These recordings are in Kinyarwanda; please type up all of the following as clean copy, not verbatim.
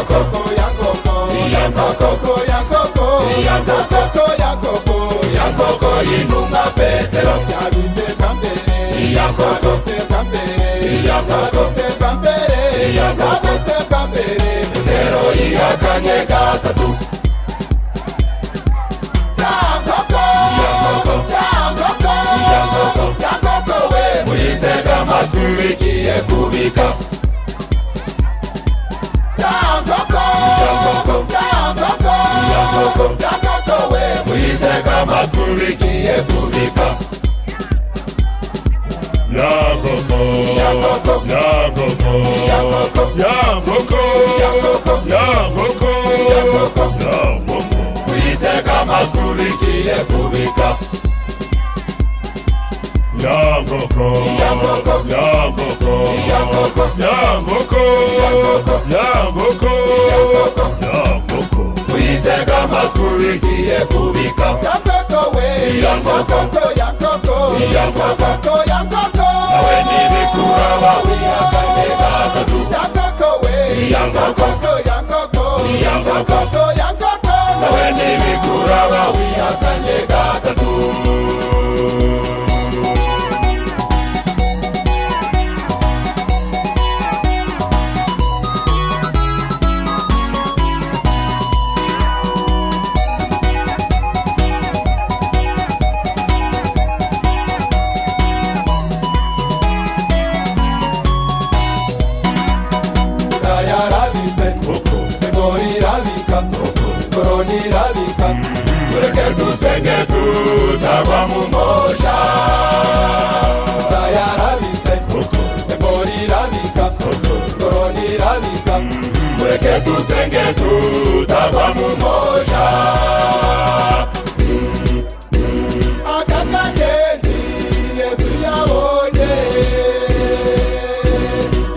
Yankoko, Yankoko, Yankoko, Yankoko, Yankoko, Yankoko, Yankoko, Inuma Petero, Yabitse Kambere, Yabitse Kambere, Yabitse Kambere, Yabitse Kambere, Petero ihakanye gatatu. Yankoko, Yankoko, Yankoko, Yankoko, Yankoko we, muyitega amatwi bigiye kubika. Yankoko, Yankoko, Yankoko, Yankoko, Yankoko we, muyitega amatwi bigiye kubika. Yankoko, Yankoko, Yankoko, Yankoko, Yankoko, Yankoko, Yankoko, Yankoko, Yankoko, muyitega amatwi bigiye kubika. Yankoko, Yankoko, Yankoko, Yankoko, Yankoko, Yankoko, Yankoko, muyitega amatwi bigiye kubika. Yankoko we, Yankoko, Yankoko, Yankoko, Yankoko, nawe nibikuraba wihakanye gatatu. Yankoko we, Yankoko, Yankoko, Yankoko, Yankoko, nawe nibikuraba wihakanye gatatu. Mureke dusenge tutagwa mu mosha. Yarabitse, Ebola irabika, Korona irabika. Mureke dusenge tutagwa mu mosha. Aka kageni Yesu yabonye,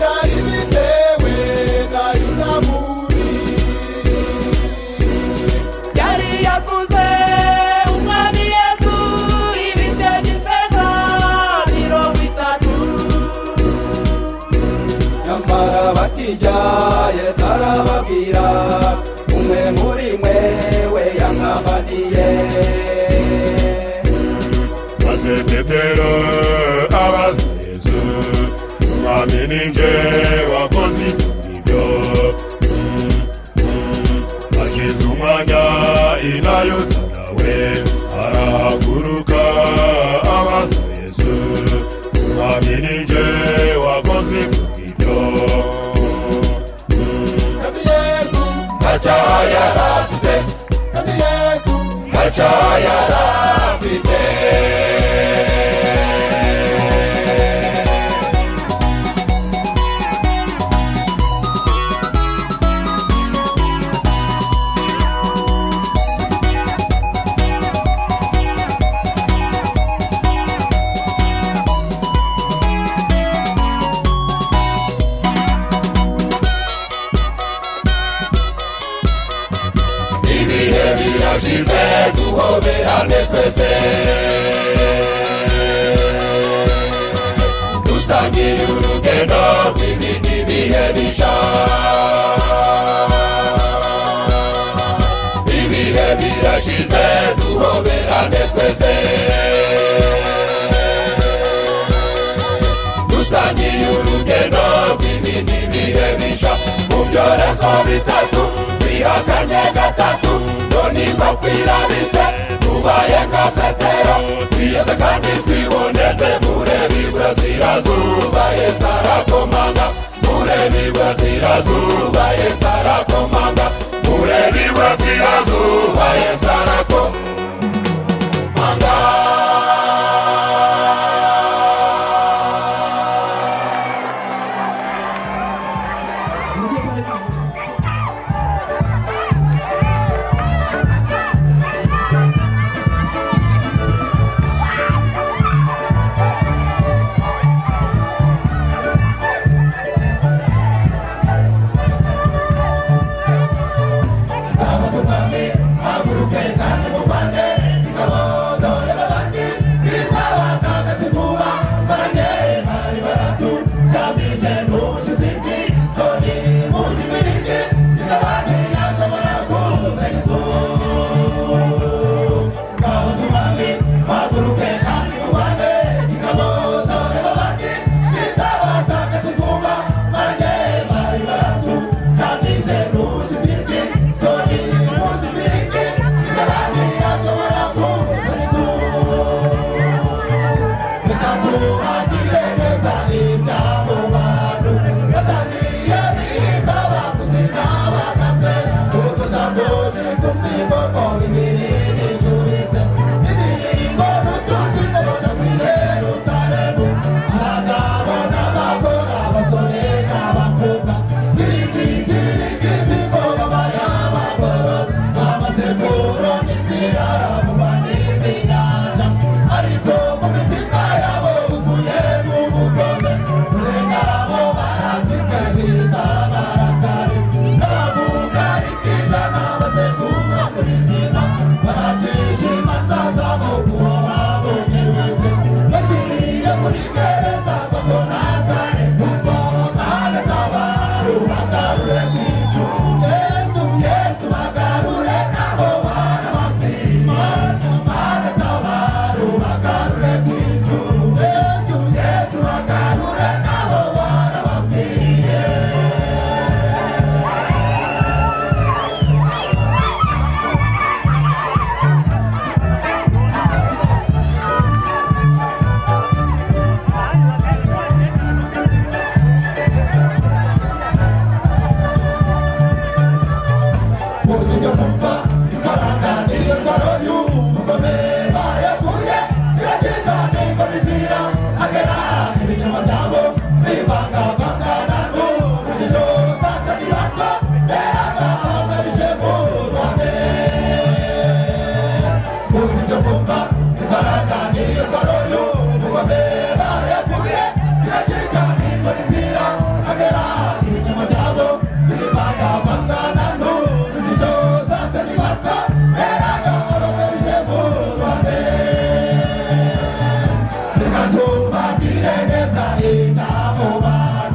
yari bitewe na Yunamuri. Yari yaguze umwami Yesu ibice by'ifeza 30. Nyamara bakijya Yesu arababwira, umwe muri mwe we yankabaniye. maze Petero abaza Yesu, mwami ni nje wakoze ibyo? Hashize umwanya inayota nawe arahaguruka abaza Yesu, mwami ni nje wakoze ibyo? Kandi Yesu ntacyaha yarafite, kandi Yesu ntacyaha yarafite. Ibihe birashize duhoberane twese, dutangiye urugendo rw'ibindi bihe bisha. Ibihe birashize duhoberane twese, dutangiye urugendo rw'ibindi bihe bisha. Mu byorezo bitatu twihakanye gatatu, none inkoko irabitse tubaye nka Petero. Twiyeze kandi twiboneze, murebe iburasirazuba Yesu arakomanga. Murebe iburasirazuba Yesu arakomanga. Murebe iburasirazuba Yesu arakomanga.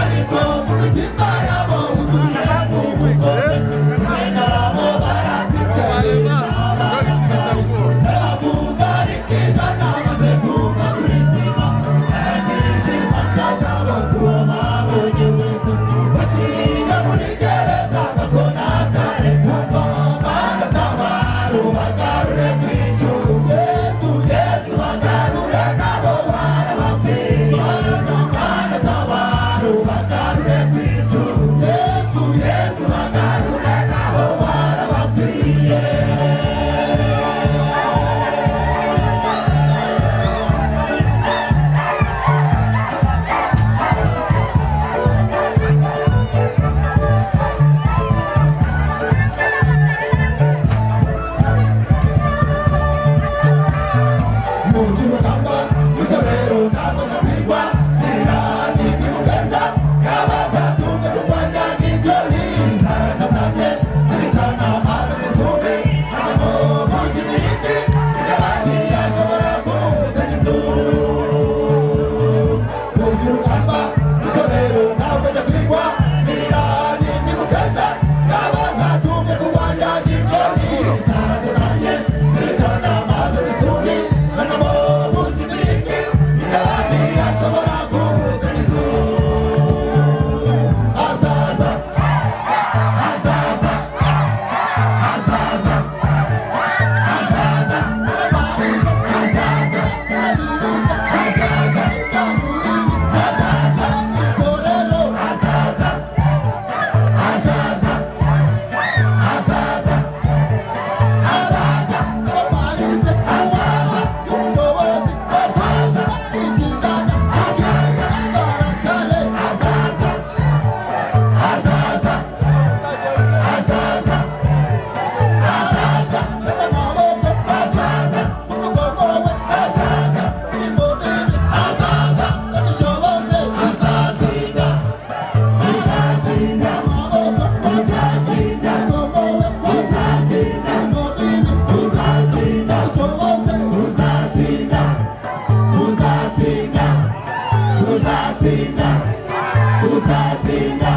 ariko mu mitima yabo huzuye ubugome hamwe nabo barazitereza baravuga rikijana maze kumva kurizima baracisha imanza zabo kuwo babonye wese baciriye muri gereza bakona kare kumva Mana tabara ubagarure kw'ijuru Yesu Yesu bagarure nabo barabapfira Mana tabara ubagarure kw'ijuru Yesu Yesu bagarure nabo barabapfira Uzatinda,